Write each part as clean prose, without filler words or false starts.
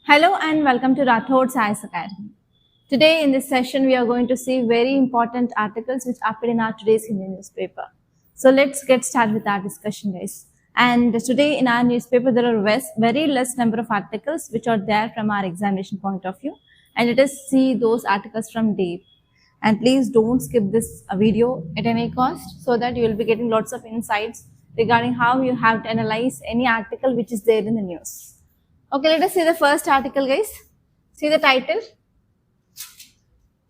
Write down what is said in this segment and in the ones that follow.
Hello and welcome to Rathod Science Academy. Today in this session we are going to see very important articles which appeared in our today's Hindu newspaper. So let's get started with our discussion, guys. And today in our newspaper there are very less number of articles which are there from our examination point of view, and let us see those articles from deep. And please don't skip this video at any cost, so that you will be getting lots of insights regarding how you have to analyze any article which is there in the news. Okay, let us see the first article, guys. See the title.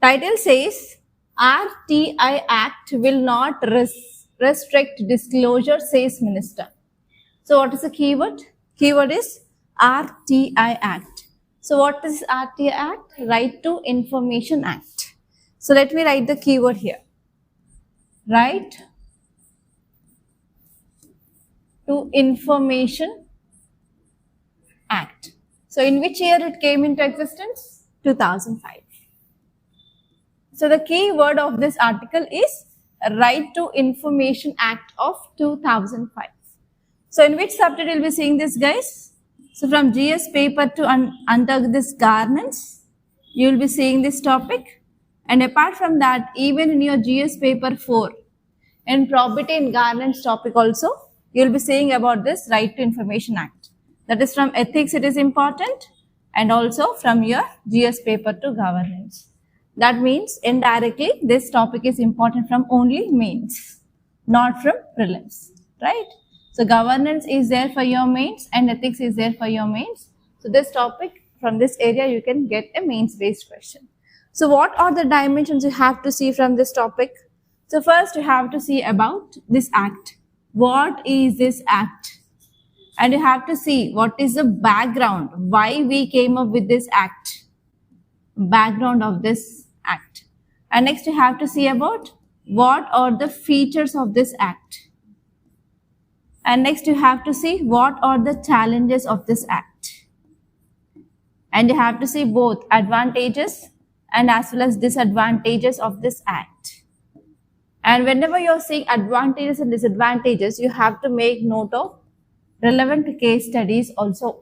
Title says, RTI Act will not restrict disclosure, says Minister. So what is the keyword? Keyword is RTI Act. So what is RTI Act? Right to Information Act. So let me write the keyword here. Right to Information Act. So in which year it came into existence? 2005. So the key word of this article is Right to Information Act of 2005. So in which subject you'll be seeing this, guys? So from GS paper to under this governance, you will be seeing this topic. And apart from that, even in your GS paper 4, in probity and governance topic also, you'll be seeing about this Right to Information Act. That is from ethics it is important, and also from your GS paper to governance. That means indirectly this topic is important from only mains, not from prelims, right? So governance is there for your mains and ethics is there for your mains. So this topic, from this area you can get a mains based question. So what are the dimensions you have to see from this topic? So first you have to see about this act. What is this act? And you have to see what is the background, why we came up with this act, background of this act. And next you have to see about what are the features of this act. And next you have to see what are the challenges of this act. And you have to see both advantages and as well as disadvantages of this act. And whenever you're seeing advantages and disadvantages, you have to make note of relevant case studies also.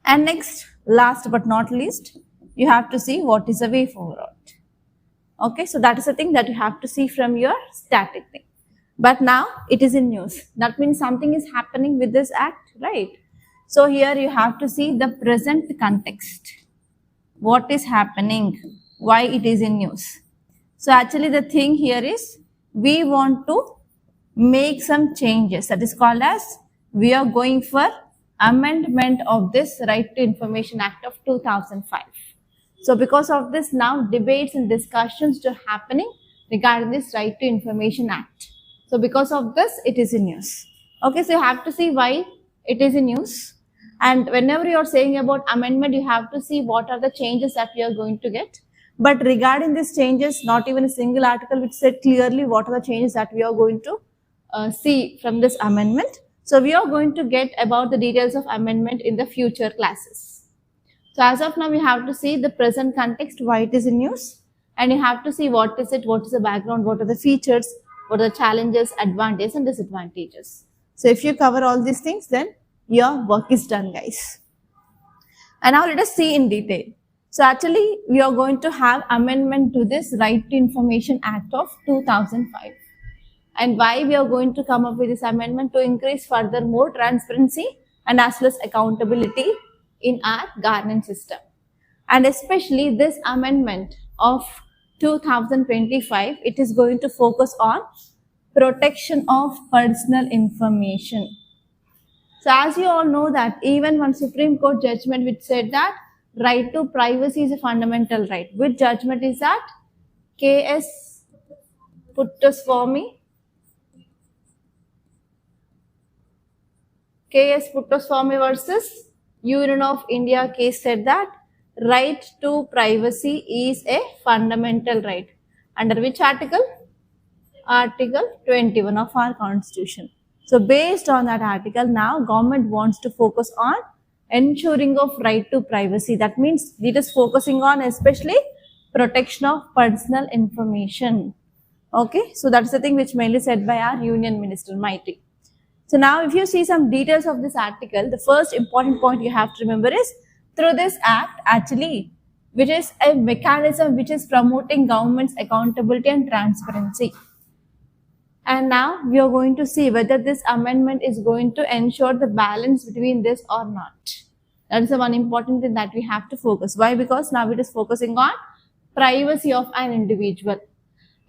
And next, last but not least, you have to see what is the way forward. Okay, so that is the thing that you have to see from your static thing. But now it is in news. That means something is happening with this act, right? So here you have to see the present context. What is happening? Why it is in news? So actually the thing here is we want to make some changes. That is called as we are going for amendment of this Right to Information Act of 2005. So because of this, now debates and discussions are happening regarding this Right to Information Act. So because of this, it is in news. Okay, so you have to see why it is in news. And whenever you are saying about amendment, you have to see what are the changes that we are going to get. But regarding these changes, not even a single article which said clearly what are the changes that we are going to see from this amendment. So we are going to get about the details of amendment in the future classes. So as of now, we have to see the present context, why it is in news, and you have to see what is it, what is the background, what are the features, what are the challenges, advantages and disadvantages. So if you cover all these things, then your work is done, guys. And now let us see in detail. So actually, we are going to have amendment to this Right to Information Act of 2005. And why we are going to come up with this amendment? To increase further more transparency and as well as accountability in our governance system. And especially this amendment of 2025, it is going to focus on protection of personal information. So as you all know that even one Supreme Court judgment which said that right to privacy is a fundamental right. Which judgment is that? KS Puttaswamy. KS Puttaswamy versus Union of India case said that right to privacy is a fundamental right. Under which article? Article 21 of our constitution. So based on that article, now government wants to focus on ensuring of right to privacy. That means it is focusing on especially protection of personal information. Okay, so that's the thing which mainly said by our Union Minister Mighty. So now if you see some details of this article, the first important point you have to remember is through this act actually, which is a mechanism which is promoting government's accountability and transparency. And now we are going to see whether this amendment is going to ensure the balance between this or not. That is the one important thing that we have to focus. Why? Because now it is focusing on privacy of an individual.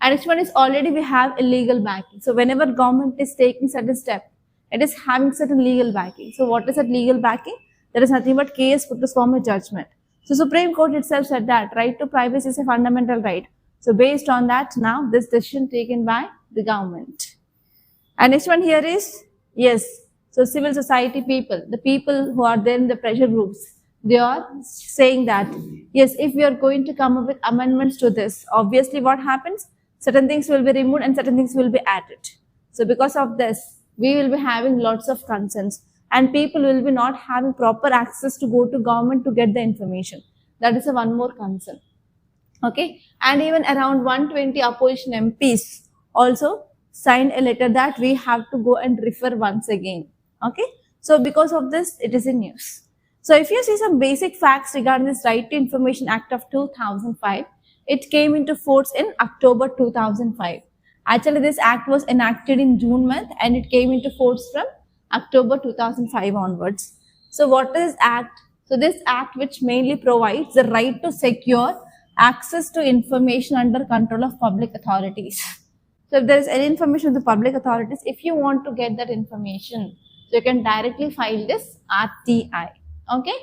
And next one is already we have illegal backing. So whenever government is taking certain step, it is having certain legal backing. So what is that legal backing? There is nothing but case put to form a judgment. So Supreme Court itself said that right to privacy is a fundamental right. So based on that, now this decision taken by the government. And next one here is, yes, so civil society people, the people who are there in the pressure groups, they are saying that, yes, if we are going to come up with amendments to this, obviously what happens? Certain things will be removed and certain things will be added. So because of this, we will be having lots of concerns and people will be not having proper access to go to government to get the information. That is a one more concern. Okay, and even around 120 opposition MPs also signed a letter that we have to go and refer once again. Okay, so because of this, it is in news. So if you see some basic facts regarding this Right to Information Act of 2005, it came into force in October 2005. Actually, this act was enacted in June month and it came into force from October 2005 onwards. So what is act? So this act which mainly provides the right to secure access to information under control of public authorities. So if there is any information of the public authorities, if you want to get that information, so you can directly file this RTI. Okay,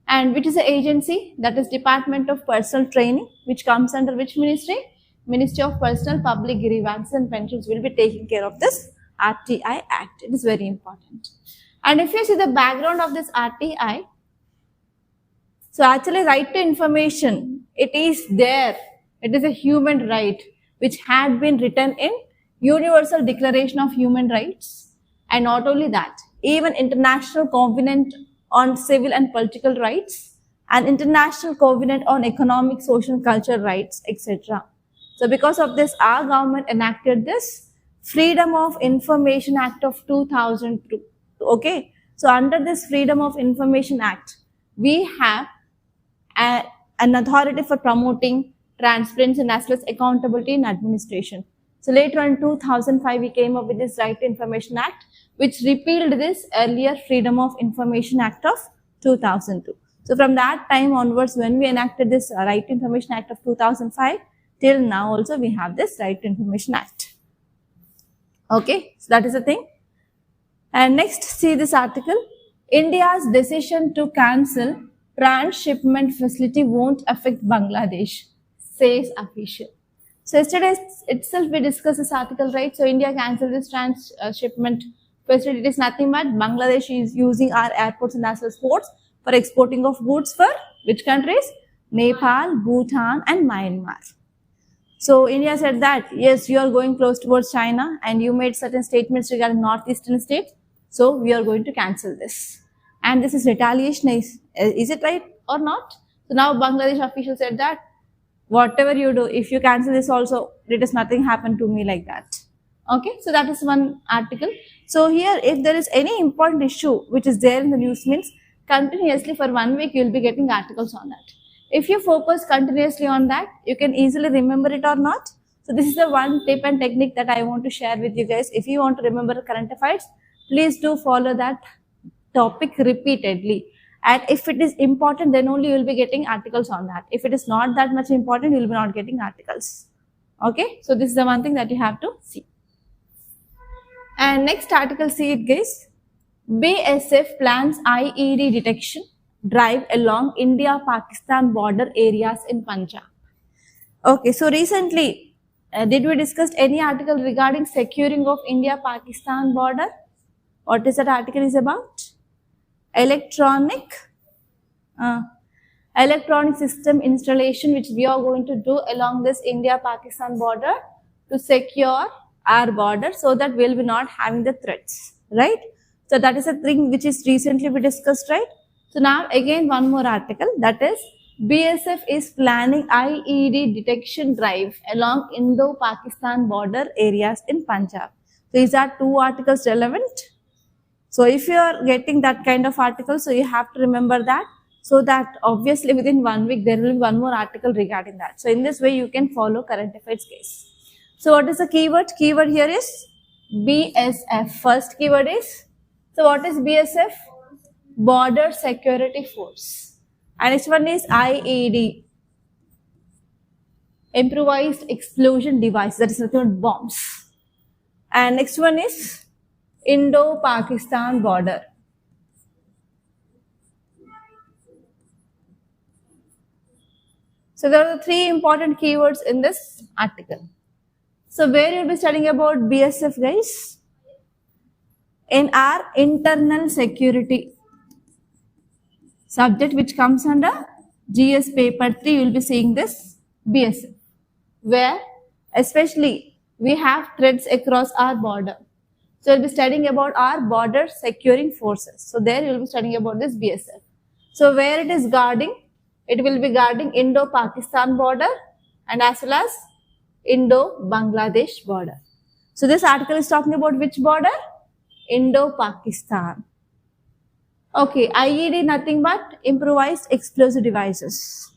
and which is the agency? That is Department of Personal Training, which comes under which ministry? Ministry of Personal Public Grievances and Pensions will be taking care of this RTI Act. It is very important. And if you see the background of this RTI, so actually right to information, it is there. It is a human right which had been written in Universal Declaration of Human Rights. And not only that, even International Covenant on Civil and Political Rights and International Covenant on Economic, Social and Cultural Rights, etc. So because of this, our government enacted this Freedom of Information Act of 2002. Okay, so under this Freedom of Information Act, we have an authority for promoting transparency and as well as accountability in administration. So later on in 2005, we came up with this Right to Information Act, which repealed this earlier Freedom of Information Act of 2002. So from that time onwards, when we enacted this Right to Information Act of 2005, till now also we have this Right to Information Act. Okay, so that is the thing. And next, see this article. India's decision to cancel transshipment facility won't affect Bangladesh, says official. So yesterday itself we discussed this article, right? So India cancelled this transshipment facility. It is nothing but Bangladesh is using our airports and as well as ports for exporting of goods for which countries? Nepal, Bhutan and Myanmar. So India said that, yes, you are going close towards China and you made certain statements regarding northeastern states. So we are going to cancel this. And this is retaliation. Is it right or not? So now Bangladesh officials said that whatever you do, if you cancel this also, it is nothing happened to me like that. Okay, so that is one article. So here, if there is any important issue which is there in the news, means continuously for 1 week you will be getting articles on that. If you focus continuously on that, you can easily remember it or not. So this is the one tip and technique that I want to share with you guys. If you want to remember current affairs, please do follow that topic repeatedly. And if it is important, then only you will be getting articles on that. If it is not that much important, you will be not getting articles. Okay, so this is the one thing that you have to see. And next article, see it guys. BSF plans IED detection drive along India-Pakistan border areas in Punjab. Okay, so recently, did we discuss any article regarding securing of India-Pakistan border? What is that article is about? Electronic system installation which we are going to do along this India-Pakistan border to secure our border so that we will be not having the threats, right? So that is a thing which is recently we discussed, right? So now again one more article, that is BSF is planning IED detection drive along Indo-Pakistan border areas in Punjab. So is that two articles relevant? So if you are getting that kind of article, so you have to remember that. so that obviously within 1 week there will be one more article regarding that. So in this way you can follow current affairs case. So what is the keyword? Keyword here is BSF. First keyword is, so what is BSF? Border Security Force. And next one is IED, improvised explosion device, that is nothing but bombs. And next one is Indo-Pakistan border. So there are the three important keywords in this article. So where you'll be studying about BSF, guys? In our internal security subject, which comes under GS paper 3, you will be seeing this BSF, where especially we have threats across our border. So you'll be studying about our border securing forces. So there you'll be studying about this BSF. So where it is guarding, it will be guarding Indo-Pakistan border and as well as Indo-Bangladesh border. So this article is talking about which border? Indo-Pakistan. Okay, IED nothing but improvised explosive devices.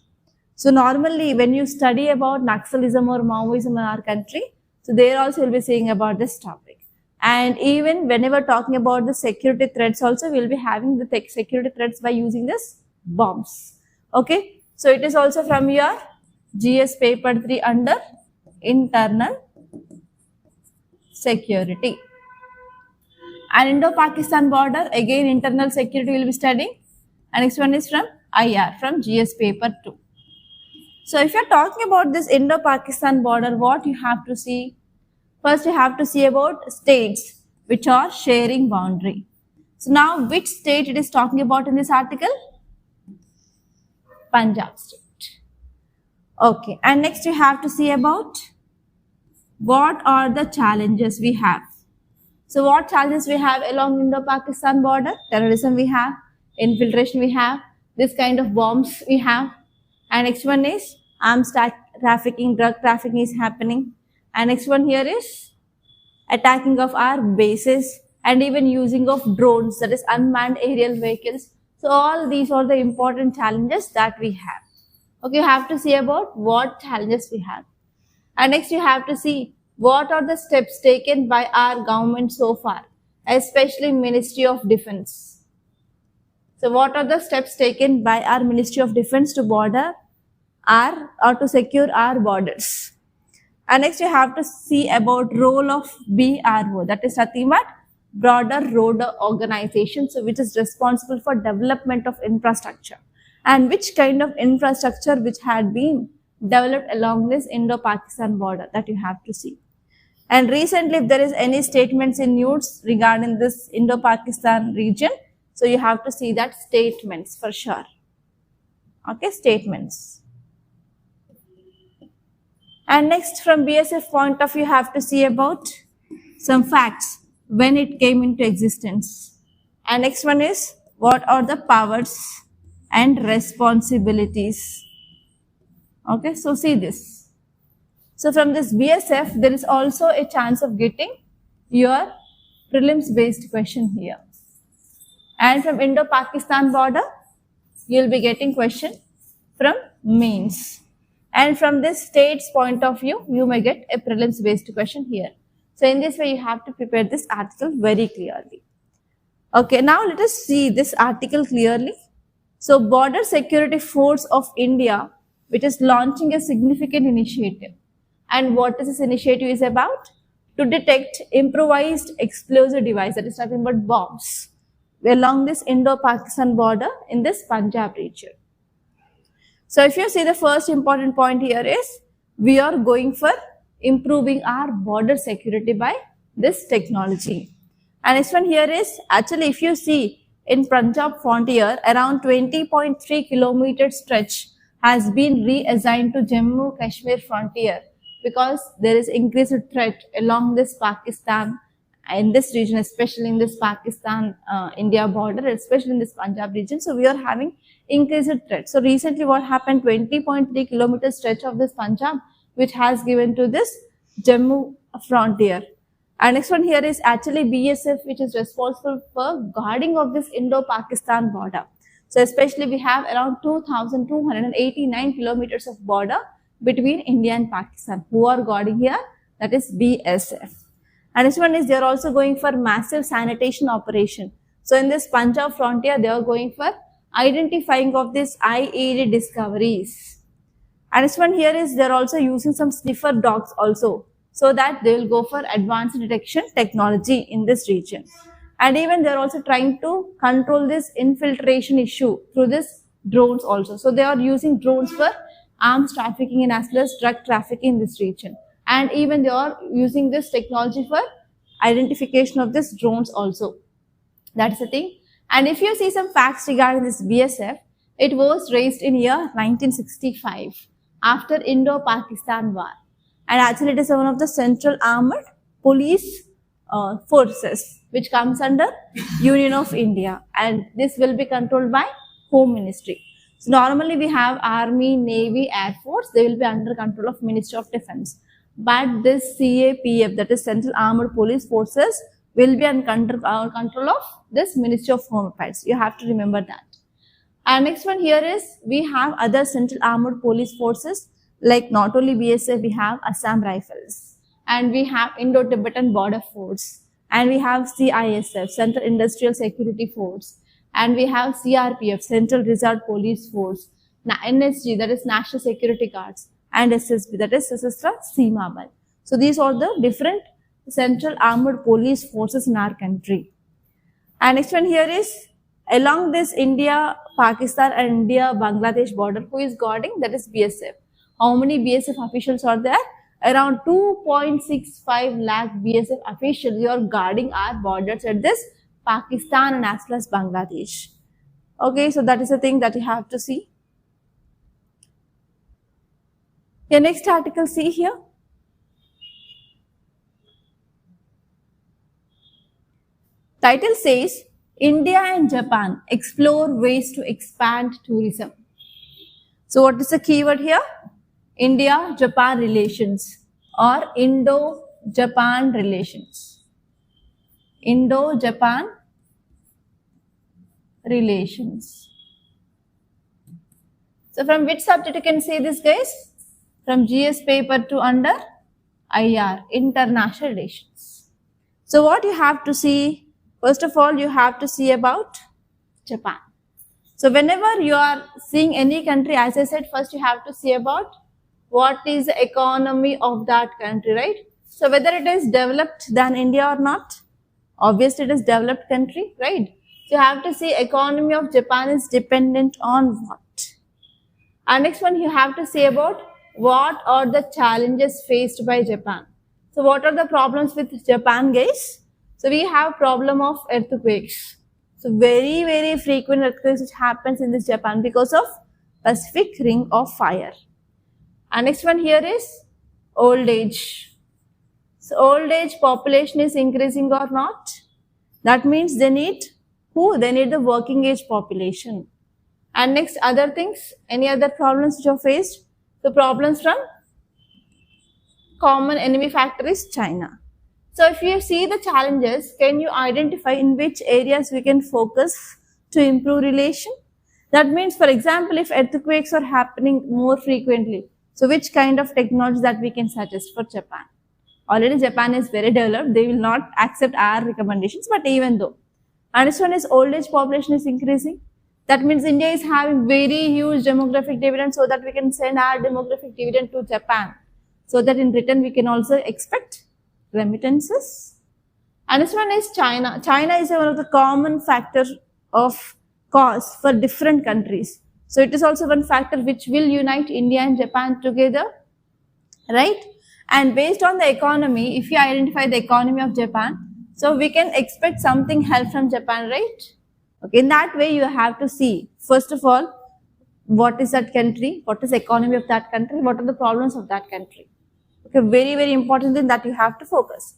So normally when you study about Naxalism or Maoism in our country, so there also you'll be saying about this topic. And even whenever talking about the security threats also, we'll be having the security threats by using this bombs. Okay, so it is also from your GS paper 3 under internal security. And Indo-Pakistan border, again internal security will be studying. And next one is from IR, from GS paper 2. So if you're talking about this Indo-Pakistan border, what you have to see? First you have to see about states which are sharing boundary. So now which state it is talking about in this article? Punjab state. Okay, and next you have to see about what are the challenges we have. So what challenges we have along Indo-Pakistan border? Terrorism we have, infiltration we have, this kind of bombs we have. And next one is arms trafficking, drug trafficking is happening. And next one here is attacking of our bases and even using of drones, that is unmanned aerial vehicles. So all these are the important challenges that we have. Okay, you have to see about what challenges we have. And next you have to see what are the steps taken by our government so far, especially Ministry of Defense. So what are the steps taken by our Ministry of Defense to border our or to secure our borders? And next you have to see about role of BRO, that is nothing but Border Road Organization, so which is responsible for development of infrastructure and which kind of infrastructure which had been developed along this Indo-Pakistan border, that you have to see. And recently if there is any statements in news regarding this Indo-Pakistan region, so you have to see that statements for sure. Okay, statements. And next from BSF point of view, you have to see about some facts when it came into existence. And next one is what are the powers and responsibilities. Okay, so see this. So from this BSF, there is also a chance of getting your prelims based question here. And from Indo-Pakistan border, you will be getting question from mains. And from this state's point of view, you may get a prelims based question here. So in this way, you have to prepare this article very clearly. Okay, now let us see this article clearly. So Border Security Force of India, which is launching a significant initiative. And what is this initiative is about? To detect improvised explosive device, that is nothing but bombs, along this Indo-Pakistan border in this Punjab region. So if you see, the first important point here is we are going for improving our border security by this technology. And next one here is, actually if you see in Punjab frontier, around 20.3 kilometer stretch has been reassigned to Jammu Kashmir frontier because there is increased threat along this Pakistan, in this region, especially in this Pakistan India border, especially in this Punjab region. So we are having increased threat. So recently what happened, 20.3 kilometer stretch of this Punjab, which has given to this Jammu frontier. And next one here is actually BSF, which is responsible for guarding of this Indo-Pakistan border. So especially we have around 2,289 kilometers of border between India and Pakistan. Who are guarding here? That is BSF. And this one is, they are also going for massive sanitation operation. So in this Punjab frontier, they are going for identifying of these IED discoveries. And this one here is, they are also using some sniffer dogs also, so that they will go for advanced detection technology in this region. And even they are also trying to control this infiltration issue through this drones also. So they are using drones for arms trafficking and as well as drug trafficking in this region. And even they are using this technology for identification of these drones also. That's the thing. And if you see some facts regarding this BSF, it was raised in year 1965 after Indo-Pakistan War. And actually it is one of the central armed police forces which comes under Union of India, and this will be controlled by Home Ministry. So normally we have Army, Navy, Air Force, they will be under control of Ministry of Defense. But this CAPF, that is Central Armed Police Forces, will be under control of this Ministry of Home Affairs. You have to remember that. And next one here is, we have other Central Armed Police Forces, like not only BSF, we have Assam Rifles, and we have Indo-Tibetan Border Force, and we have CISF, Central Industrial Security Force, and we have CRPF, Central Reserve Police Force, NSG, that is National Security Guards, and SSB, that is Sasastra Seema Bal. So these are the different Central Armed Police Forces in our country. And next one here is, along this India, Pakistan and India, Bangladesh border, who is guarding? That is BSF. How many BSF officials are there? Around 2.65 lakh BSF officials are guarding our borders at this Pakistan and as well as Bangladesh. Okay, so that is the thing that you have to see. The next article, see here. Title says, India and Japan explore ways to expand tourism. So what is the keyword here? India-Japan relations or Indo-Japan relations. Indo-Japan relations. So from which subject you can say this, guys? From GS paper to under IR, International Relations. So what you have to see, first of all, you have to see about Japan. So whenever you are seeing any country, as I said, first you have to see about what is the economy of that country, right? So whether it is developed than India or not, obviously it is developed country, right? So you have to see economy of Japan is dependent on what? And next one, you have to see about what are the challenges faced by Japan. So what are the problems with Japan, guys? So we have problem of earthquakes. So very frequent earthquakes which happens in this Japan because of Pacific Ring of Fire. And next one here is old age. So old age population is increasing or not? That means they need who? They need the working age population. And next, other things, any other problems which are faced? The problems from common enemy factor is China. So if you see the challenges, can you identify in which areas we can focus to improve relation? That means, for example, if earthquakes are happening more frequently, so which kind of technology that we can suggest for Japan? Already Japan is very developed, they will not accept our recommendations, but even though. And this one is old age population is increasing. That means India is having very huge demographic dividend, so that we can send our demographic dividend to Japan, so that in return we can also expect remittances. And this one is China. China is one of the common factors of cost for different countries. So it is also one factor which will unite India and Japan together, right? And based on the economy, if you identify the economy of Japan, so we can expect something help from Japan, right? Okay, in that way you have to see, first of all, what is that country, what is the economy of that country, what are the problems of that country. Okay, very important thing that you have to focus.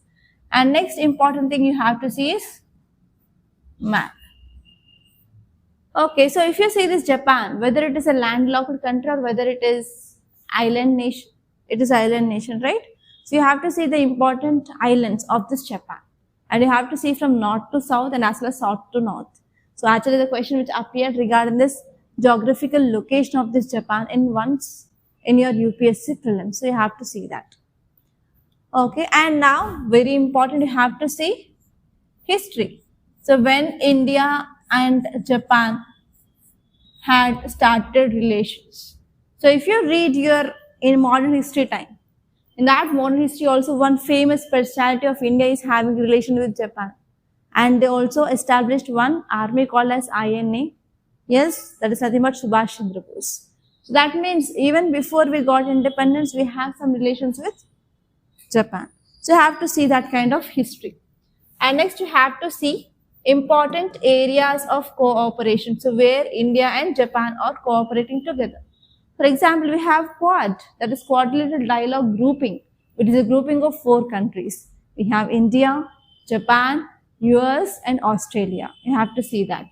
And next important thing you have to see is map. Okay, so if you see this Japan, whether it is a landlocked country or whether it is island nation, it is island nation, right? So you have to see the important islands of this Japan. And you have to see from north to south and as well as south to north. So actually the question which appeared regarding this geographical location of this Japan in your UPSC prelims. So you have to see that. Okay, and now very important, you have to see history. So when India and Japan had started relations. So if you read in modern history time, in that modern history also one famous personality of India is having relation with Japan. And they also established one army called as INA. Yes, that is nothing but Subhash Chandra Bose. So that means even before we got independence, we have some relations with Japan. So you have to see that kind of history. And next you have to see important areas of cooperation. So where India and Japan are cooperating together. For example, we have Quad, that is Quadrilateral Dialogue Grouping, which is a grouping of 4 countries. We have India, Japan, US and Australia. You have to see that.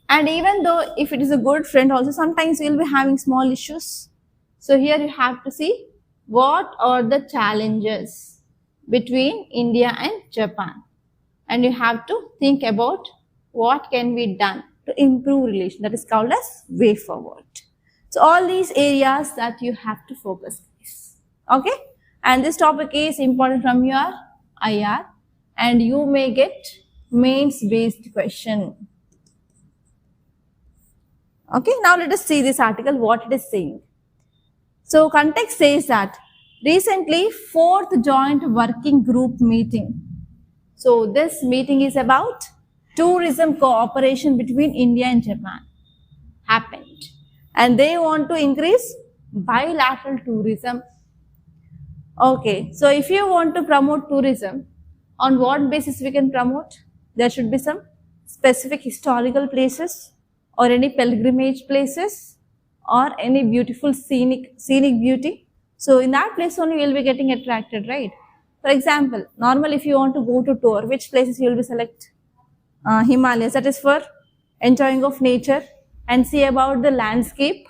And even though if it is a good friend also, sometimes we will be having small issues. So here you have to see what are the challenges between India and Japan. And you have to think about what can be done to improve relation. That is called as way forward. So all these areas that you have to focus on. Okay. And this topic is important from your IR. And you may get mains based question. Okay, now let us see this article, what it is saying. So context says that recently 4th joint working group meeting. So this meeting is about tourism cooperation between India and Japan happened. And they want to increase bilateral tourism. Okay, so if you want to promote tourism, on what basis we can promote? There should be some specific historical places or any pilgrimage places or any beautiful scenic beauty. So in that place only you will be getting attracted, right? For example, normally if you want to go to tour, which places you will be select? Himalayas, that is for enjoying of nature and see about the landscape.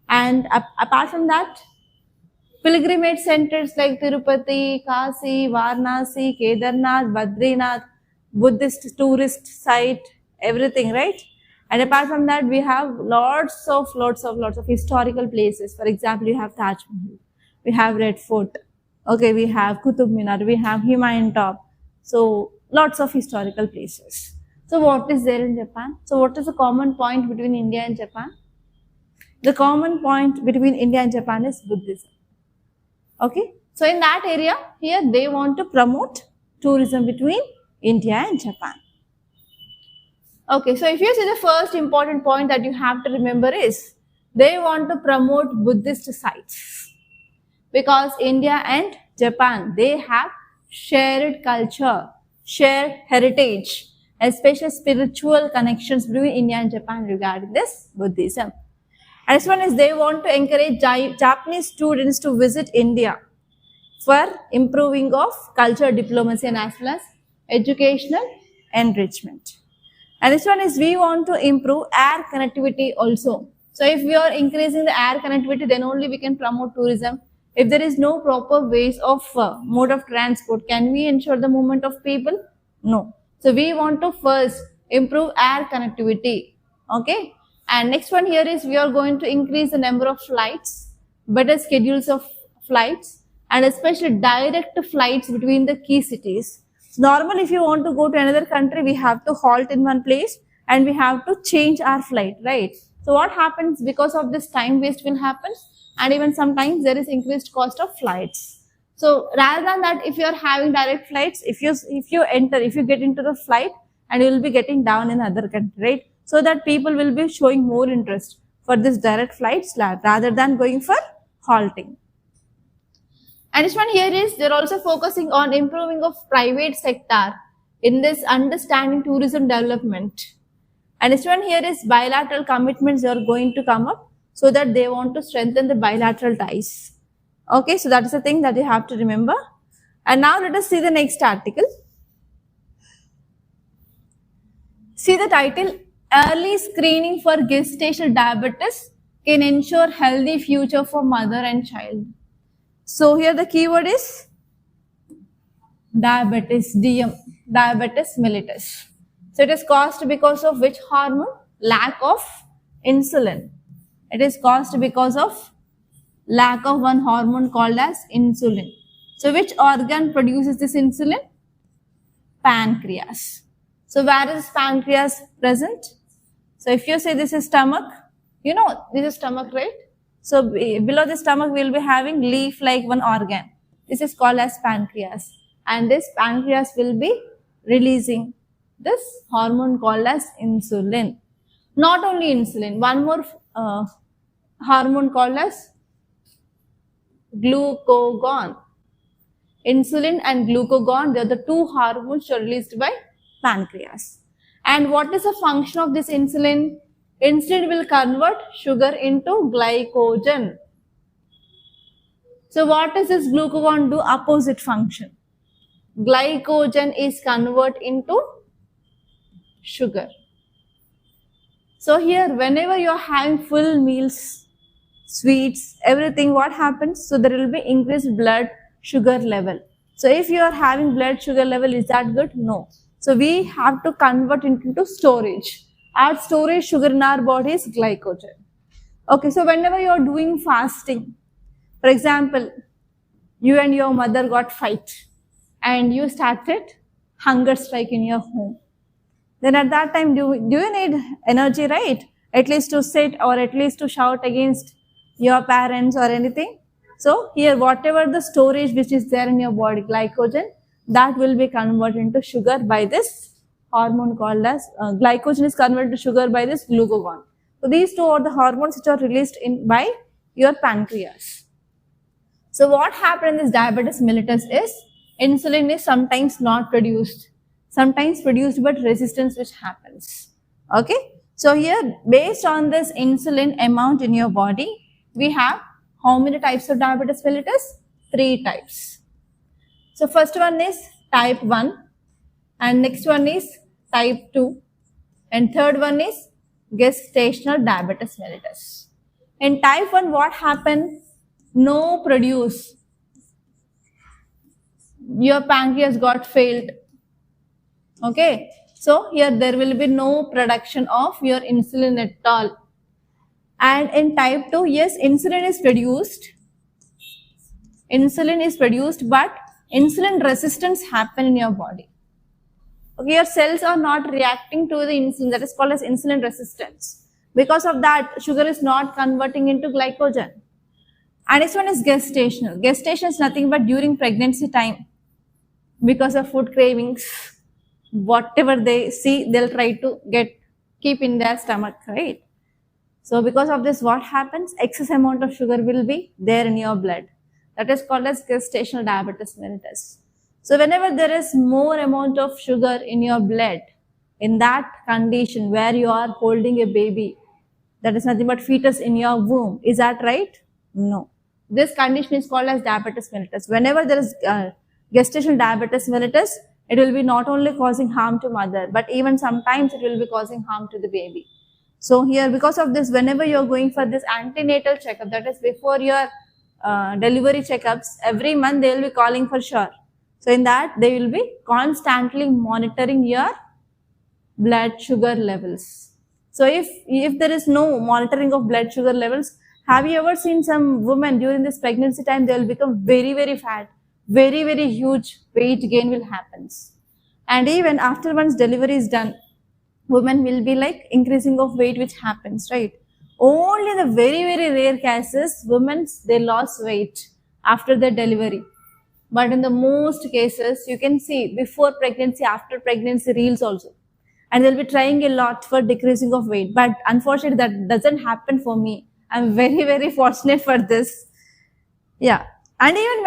And apart from that, pilgrimage centers like Tirupati, Kasi, Varanasi, Kedarnath, Badrinath, Buddhist tourist site, everything, right? And apart from that, we have lots of historical places. For example, you have Taj Mahal, we have Red Fort, okay, we have Qutub Minar, we have Himalayan Top. So lots of historical places. So what is there in Japan? So what is the common point between India and Japan? The common point between India and Japan is Buddhism. Okay, so in that area, here they want to promote tourism between India and Japan. Okay, so if you see the first important point that you have to remember is they want to promote Buddhist sites because India and Japan, they have shared culture, shared heritage, especially spiritual connections between India and Japan regarding this Buddhism. And this one is they want to encourage Japanese students to visit India for improving of culture diplomacy and as well as educational enrichment. And this one is we want to improve air connectivity also. So if we are increasing the air connectivity, then only we can promote tourism. If there is no proper ways of mode of transport, can we ensure the movement of people? No. So we want to first improve air connectivity. Okay. And next one here is we are going to increase the number of flights, better schedules of flights, and especially direct flights between the key cities. So normally if you want to go to another country, we have to halt in one place and we have to change our flight, right? So what happens because of this, time waste will happen, and even sometimes there is increased cost of flights. So rather than that, if you are having direct flights, if you get into the flight and you will be getting down in other country, right? So that people will be showing more interest for this direct flights rather than going for halting. And this one here is they're also focusing on improving of private sector in this understanding tourism development. And this one here is bilateral commitments are going to come up so that they want to strengthen the bilateral ties. Okay, so that is the thing that you have to remember. And now let us see the next article. See the title, early screening for gestational diabetes can ensure healthy future for mother and child. So here the keyword is diabetes, DM, diabetes mellitus. So it is caused because of which hormone? Lack of insulin. It is caused because of lack of one hormone called as insulin. So which organ produces this insulin? Pancreas. So where is pancreas present? So if you say this is stomach, you know this is stomach, right? So below the stomach we will be having leaf-like one organ. This is called as pancreas. And this pancreas will be releasing this hormone called as insulin. Not only insulin, one more hormone called as glucagon. Insulin and glucagon, they are the two hormones which are released by pancreas. And what is the function of this insulin? Insulin will convert sugar into glycogen. So what does this glucagon do? Opposite function. Glycogen is converted into sugar. So here, whenever you are having full meals, sweets, everything, what happens? So there will be increased blood sugar level. So if you are having blood sugar level, is that good? No. So we have to convert it into storage. Our storage sugar in our body is glycogen. Okay, so whenever you are doing fasting, for example, you and your mother got fight and you started hunger strike in your home. Then at that time, do you need energy, right? At least to sit or at least to shout against your parents or anything. So here, whatever the storage which is there in your body, glycogen, that will be converted into sugar by this hormone called as, glycogen is converted to sugar by this glucagon. So these two are the hormones which are released by your pancreas. So what happened in this diabetes mellitus is, insulin is sometimes not produced, sometimes produced but resistance which happens. Okay. So here, based on this insulin amount in your body, we have how many types of diabetes mellitus? 3 types. So first one is type 1 and next one is type 2 and third one is gestational diabetes mellitus. In type 1, what happened? No produce. Your pancreas got failed. Okay. So here there will be no production of your insulin at all. And in type 2, yes, insulin is produced. Insulin is produced, but insulin resistance happen in your body. Okay, your cells are not reacting to the insulin, that is called as insulin resistance. Because of that, sugar is not converting into glycogen. And next one is gestational. Gestation is nothing but during pregnancy time. Because of food cravings, whatever they see, they'll try to keep in their stomach, right? So because of this, what happens? Excess amount of sugar will be there in your blood. That is called as gestational diabetes mellitus. So whenever there is more amount of sugar in your blood, in that condition where you are holding a baby, that is nothing but fetus in your womb, is that right? No. This condition is called as diabetes mellitus. Whenever there is gestational diabetes mellitus, it will be not only causing harm to mother, but even sometimes it will be causing harm to the baby. So here, because of this, whenever you are going for this antenatal checkup, that is before your delivery checkups, every month they will be calling for sure. So in that, they will be constantly monitoring your blood sugar levels. So if there is no monitoring of blood sugar levels, have you ever seen some women during this pregnancy time, they will become very, very fat, very, very huge weight gain will happen. And even after one's delivery is done, women will be like increasing of weight which happens, right? Only the very, very rare cases, women, they lost weight after their delivery. But in the most cases, you can see before pregnancy, after pregnancy reels also. And they'll be trying a lot for decreasing of weight. But unfortunately, that doesn't happen for me. I'm very, very fortunate for this. Yeah. And even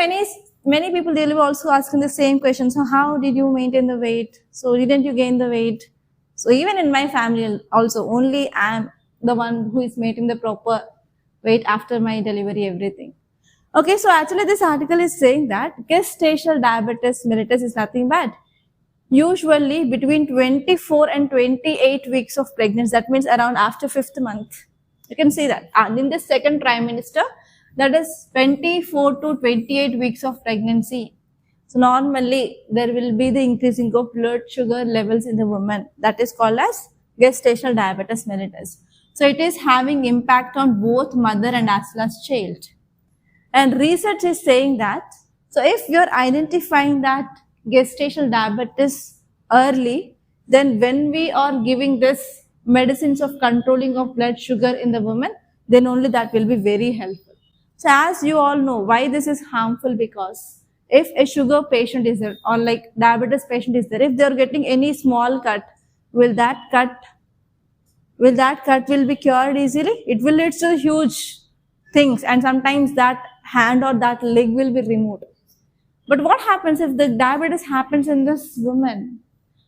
many people, they'll be also asking the same question. So how did you maintain the weight? So didn't you gain the weight? So even in my family also, only I'm the one who is maintaining the proper weight after my delivery, everything. Okay, so actually this article is saying that gestational diabetes mellitus is nothing but usually between 24 and 28 weeks of pregnancy. That means around after 5th month. You can see that. And in the second trimester, that is 24 to 28 weeks of pregnancy. So normally there will be the increasing of blood sugar levels in the woman. That is called as gestational diabetes mellitus. So it is having impact on both mother and as well as child. And research is saying that, so if you're identifying that gestational diabetes early, then when we are giving this medicines of controlling of blood sugar in the woman, then only that will be very helpful. So as you all know, why this is harmful, because if a sugar patient is there or like diabetes patient is there, if they are getting any small cut, will that cut will be cured easily? It will lead to huge things, and sometimes that hand or that leg will be removed. But what happens if the diabetes happens in this woman?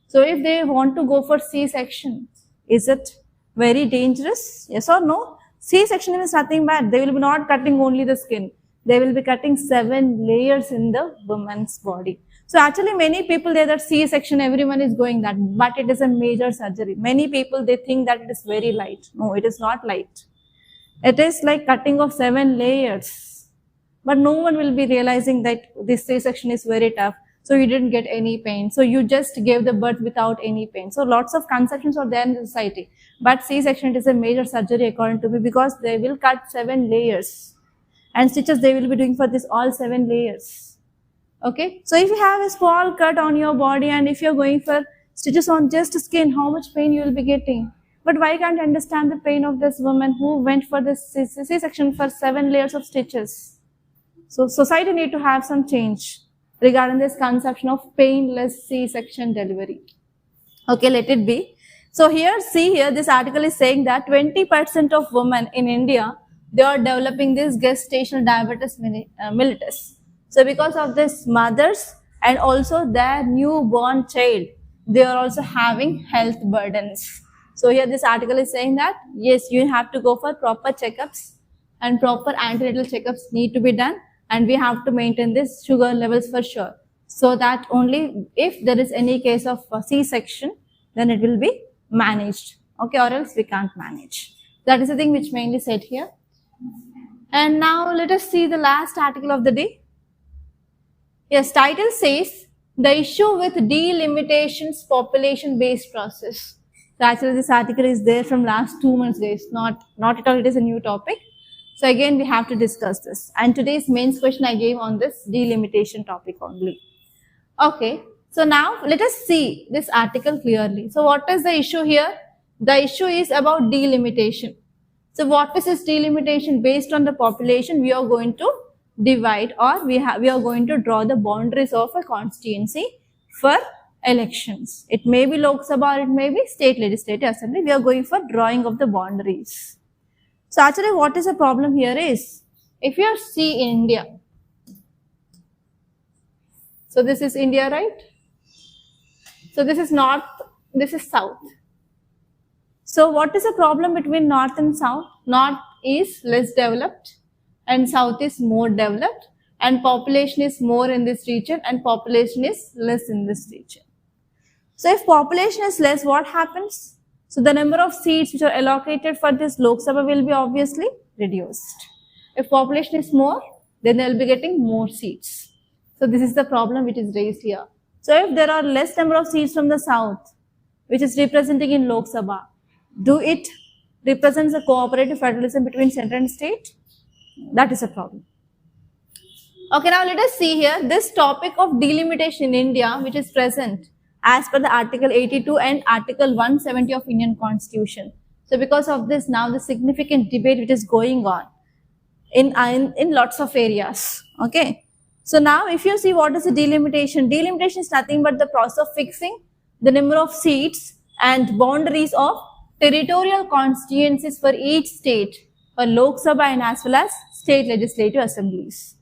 So if they want to go for C-section, is it very dangerous? Yes or no? C-section is nothing bad. They will be not cutting only the skin. They will be cutting 7 layers in the woman's body. So actually many people there that C-section, everyone is going that, but it is a major surgery. Many people, they think that it is very light. No, it is not light. It is like cutting of 7 layers. But no one will be realizing that this C-section is very tough. So you didn't get any pain. So you just gave the birth without any pain. So lots of conceptions are there in the society. But C-section is a major surgery according to me, because they will cut 7 layers. And stitches they will be doing for this all 7 layers. Okay. So if you have a small cut on your body and if you're going for stitches on just skin, how much pain you will be getting? But why can't I understand the pain of this woman who went for this C-section for 7 layers of stitches? So society need to have some change regarding this conception of painless C-section delivery. Okay, let it be. So here, see here, this article is saying that 20% of women in India, they are developing this gestational diabetes mellitus. So because of this, mothers and also their newborn child, they are also having health burdens. So here this article is saying that, yes, you have to go for proper checkups and proper antenatal checkups need to be done, and we have to maintain this sugar levels for sure. So that only if there is any case of C-section, then it will be managed. Okay, or else we can't manage. That is the thing which mainly said here. And now let us see the last article of the day. Yes, title says the issue with delimitations population-based process. So actually this article is there from last 2 months days, not at all, it is a new topic. So again we have to discuss this. And today's mains question I gave on this delimitation topic only. Okay, so now let us see this article clearly. So what is the issue here? The issue is about delimitation. So what is this delimitation? Based on the population, we are going to divide, or we are going to draw the boundaries of a constituency for elections. It may be Lok Sabha, or it may be state legislative assembly. We are going for drawing of the boundaries. So actually what is the problem here is, if you see in India, so this is India, right? So this is north, this is south. So what is the problem between north and south? North is less developed and south is more developed, and population is more in this region and population is less in this region. So if population is less, what happens? So the number of seats which are allocated for this Lok Sabha will be obviously reduced. If population is more, then they will be getting more seats. So this is the problem which is raised here. So if there are less number of seats from the south, which is representing in Lok Sabha, do it represents a cooperative federalism between center and state? That is a problem. Okay, now let us see here this topic of delimitation in India, which is present as per the Article 82 and Article 170 of Indian Constitution. So because of this, now the significant debate which is going on in lots of areas. Okay. So now if you see what is the delimitation, delimitation is nothing but the process of fixing the number of seats and boundaries of territorial constituencies for each state for Lok Sabha and as well as state legislative assemblies.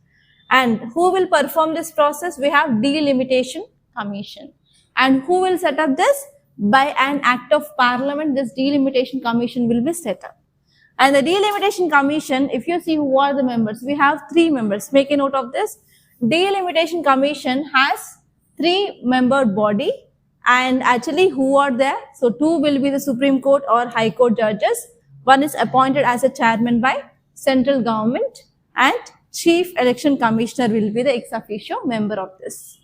And who will perform this process? We have Delimitation Commission. And who will set up this? By an act of parliament, this Delimitation Commission will be set up. And the Delimitation Commission, if you see who are the members, we have 3 members. Make a note of this. Delimitation Commission has 3-member body, and actually who are there? So 2 will be the Supreme Court or High Court judges. 1 is appointed as a chairman by central government, and Chief Election Commissioner will be the ex officio member of this.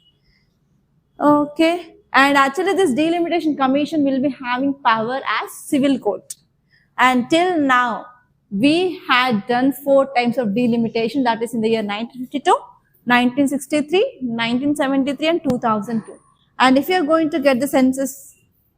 Okay. And actually this delimitation commission will be having power as civil court. And till now, we had done 4 times of delimitation, that is in the year 1952, 1963, 1973 and 2002. And if you are going to get the census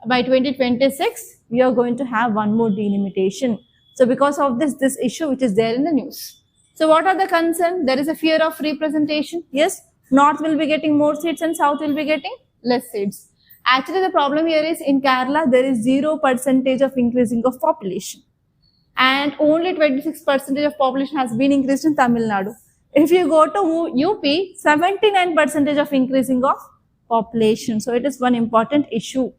by 2026, we are going to have one more delimitation. So because of this issue which is there in the news. So what are the concerns? There is a fear of representation. Yes, North will be getting more seats and South will be getting less seats. Actually, the problem here is in Kerala, there is 0% of increasing of population. And only 26% of population has been increased in Tamil Nadu. If you go to UP, 79% of increasing of population. So it is one important issue.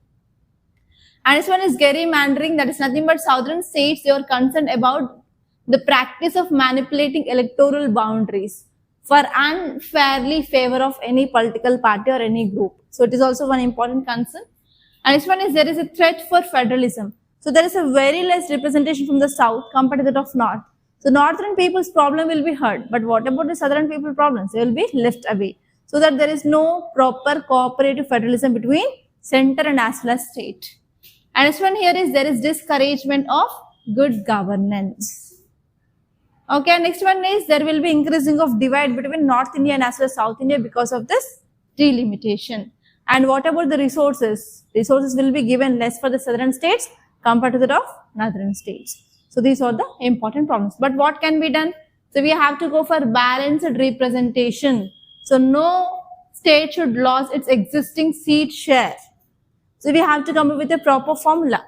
And this one is gerrymandering, that is nothing but southern states, they are concerned about the practice of manipulating electoral boundaries for unfairly favor of any political party or any group. So it is also one important concern. And this one is there is a threat for federalism. So there is a very less representation from the south compared to that of north. So northern people's problem will be heard, but what about the southern people problems? They will be left away. So that there is no proper cooperative federalism between center and as well as state. And this one here is there is discouragement of good governance. Okay, next one is there will be increasing of divide between North India and as well as South India because of this delimitation. And what about the resources? Resources will be given less for the southern states compared to that of northern states. So these are the important problems. But what can be done? So we have to go for balanced representation. So no state should lose its existing seat share. So we have to come up with a proper formula.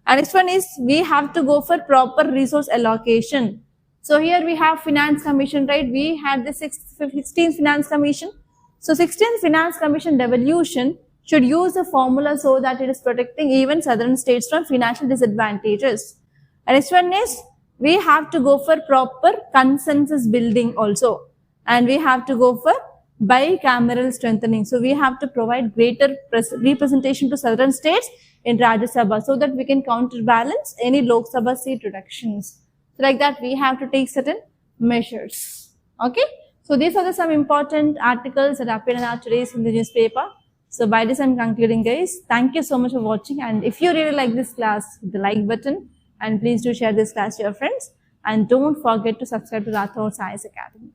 And next one is we have to go for proper resource allocation. So here we have Finance Commission, right? We had the 16th Finance Commission. So 16th Finance Commission devolution should use a formula so that it is protecting even southern states from financial disadvantages. And next one is we have to go for proper consensus building also. And we have to go for bicameral strengthening. So we have to provide greater representation to southern states in Rajya Sabha so that we can counterbalance any Lok Sabha seat reductions. So like that, we have to take certain measures. Okay. So these are some important articles that appear in our today's in the newspaper. So by this, I'm concluding, guys. Thank you so much for watching. And if you really like this class, hit the like button. And please do share this class to your friends. And don't forget to subscribe to Rathore Science Academy.